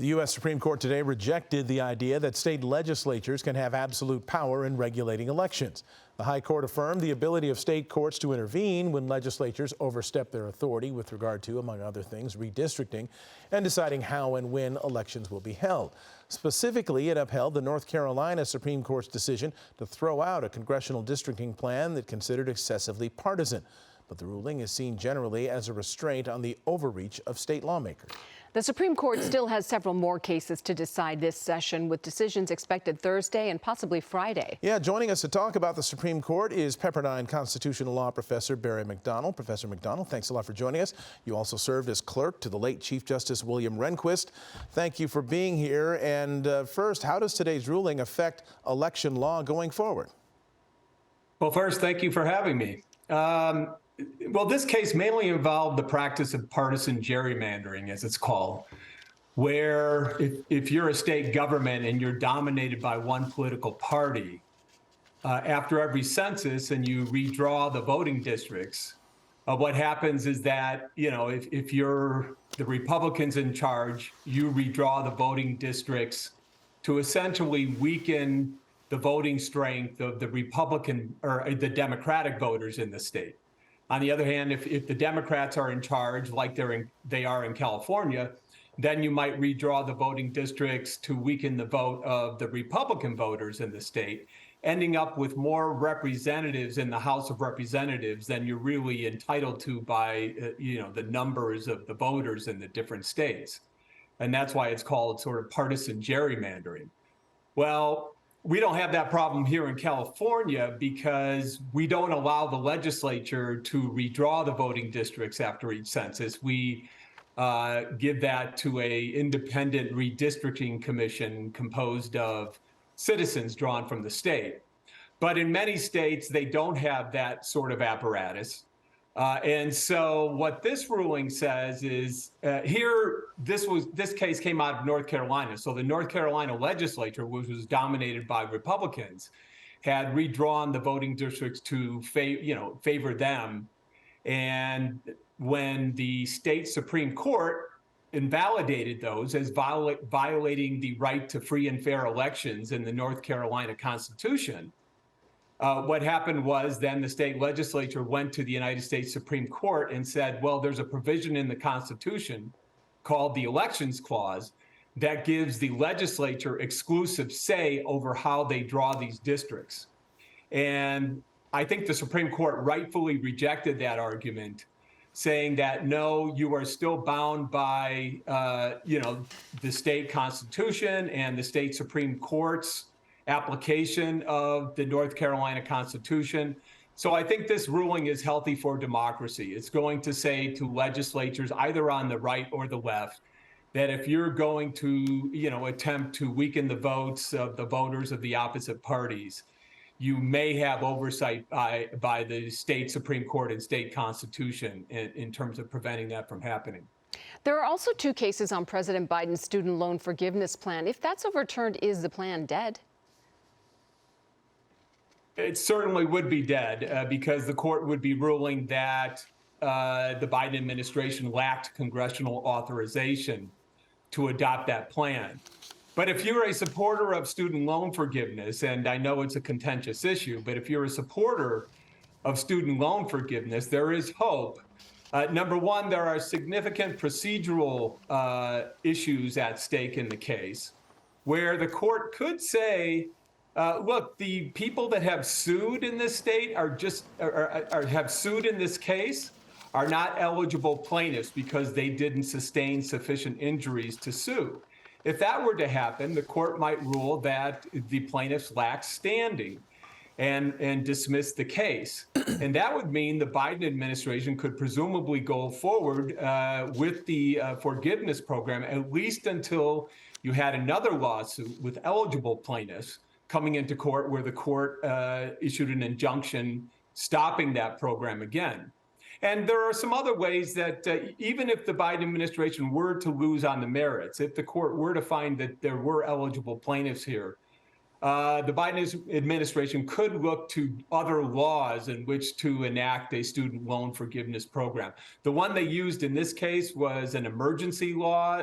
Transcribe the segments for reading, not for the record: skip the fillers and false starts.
The U.S. Supreme Court today rejected the idea that state legislatures can have absolute power in regulating elections. The High Court affirmed the ability of state courts to intervene when legislatures overstep their authority with regard to, among other things, redistricting and deciding how and when elections will be held. Specifically, it upheld the North Carolina Supreme Court's decision to throw out a congressional districting plan that considered excessively partisan. But the ruling is seen generally as a restraint on the overreach of state lawmakers. The Supreme Court still has several more cases to decide this session, with decisions expected Thursday and possibly Friday. Yeah, joining us to talk about the Supreme Court is Pepperdine Constitutional Law Professor Barry McDonald. Professor McDonald, thanks a lot for joining us. You also served as clerk to the late Chief Justice William Rehnquist. Thank you for being here. And first, how does today's ruling affect election law going forward? Well, first, thank you for having me. Well, this case mainly involved the practice of partisan gerrymandering, as it's called, where if you're a state government and you're dominated by one political party, after every census and you redraw the voting districts, what happens is that, if you're the Republicans in charge, you redraw the voting districts to essentially weaken the voting strength of the Republican or the Democratic voters in the state. On the other hand, if the Democrats are in charge, like they are in California, then you might redraw the voting districts to weaken the vote of the Republican voters in the state, ending up with more representatives in the House of Representatives than you're really entitled to by the numbers of the voters in the different states. And that's why it's called sort of partisan gerrymandering. Well, we don't have that problem here in California because we don't allow the legislature to redraw the voting districts after each census. We give that to an independent redistricting commission composed of citizens drawn from the state. But in many states, they don't have that sort of apparatus. And so what this ruling says is this case came out of North Carolina. So the North Carolina legislature, which was dominated by Republicans, had redrawn the voting districts to favor them. And when the state Supreme Court invalidated those as violating the right to free and fair elections in the North Carolina Constitution, what happened was then the state legislature went to the United States Supreme Court and said, well, there's a provision in the Constitution called the Elections Clause that gives the legislature exclusive say over how they draw these districts. And I think the Supreme Court rightfully rejected that argument, saying that, no, you are still bound by, the state Constitution and the state Supreme Court's application of the North Carolina Constitution. So I think this ruling is healthy for democracy. It's going to say to legislatures, either on the right or the left, that if you're going to, attempt to weaken the votes of the voters of the opposite parties, you may have oversight by the state Supreme Court and state Constitution in terms of preventing that from happening. There are also two cases on President Biden's student loan forgiveness plan. If that's overturned, is the plan dead? It certainly would be dead because the court would be ruling that the Biden administration lacked congressional authorization to adopt that plan. But if you're a supporter of student loan forgiveness, and I know it's a contentious issue, but if you're a supporter of student loan forgiveness, there is hope. Number one, there are significant procedural issues at stake in the case where the court could say, look, the people that have sued in this state have sued in this case are not eligible plaintiffs because they didn't sustain sufficient injuries to sue. If that were to happen, the court might rule that the plaintiffs lack standing and dismiss the case. And that would mean the Biden administration could presumably go forward with the forgiveness program, at least until you had another lawsuit with eligible plaintiffs coming into court where the court issued an injunction stopping that program again. And there are some other ways that even if the Biden administration were to lose on the merits, if the court were to find that there were eligible plaintiffs here, the Biden administration could look to other laws in which to enact a student loan forgiveness program. The one they used in this case was an emergency law.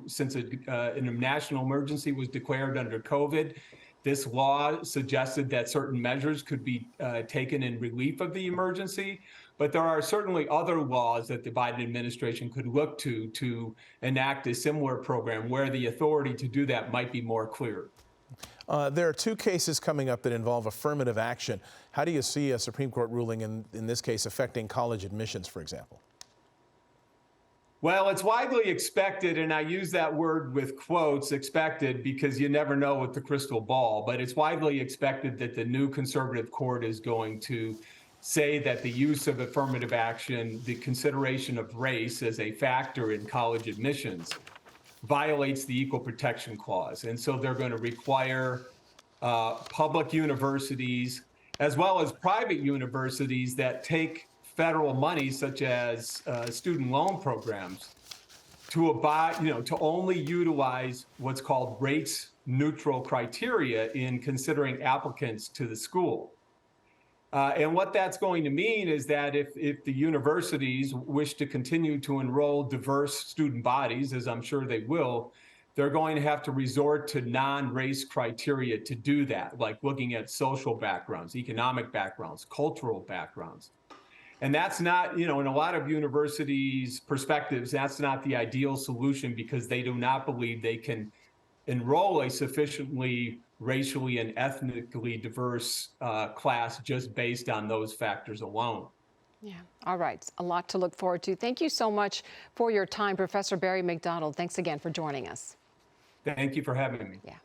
Since a national emergency was declared under COVID, this law suggested that certain measures could be taken in relief of the emergency. But there are certainly other laws that the Biden administration could look to enact a similar program where the authority to do that might be more clear. There are two cases coming up that involve affirmative action. How do you see a Supreme Court ruling in this case affecting college admissions, for example? Well, it's widely expected, and I use that word with quotes, expected, because you never know with the crystal ball, but it's widely expected that the new conservative court is going to say that the use of affirmative action, the consideration of race as a factor in college admissions, violates the Equal Protection Clause. And so they're going to require public universities, as well as private universities that take federal money, such as student loan programs, to only utilize what's called race-neutral criteria in considering applicants to the school. And what that's going to mean is that if the universities wish to continue to enroll diverse student bodies, as I'm sure they will, they're going to have to resort to non-race criteria to do that, like looking at social backgrounds, economic backgrounds, cultural backgrounds. And that's not, in a lot of universities' perspectives, that's not the ideal solution because they do not believe they can enroll a sufficiently racially and ethnically diverse class just based on those factors alone. Yeah. All right. A lot to look forward to. Thank you so much for your time, Professor Barry McDonald. Thanks again for joining us. Thank you for having me. Yeah.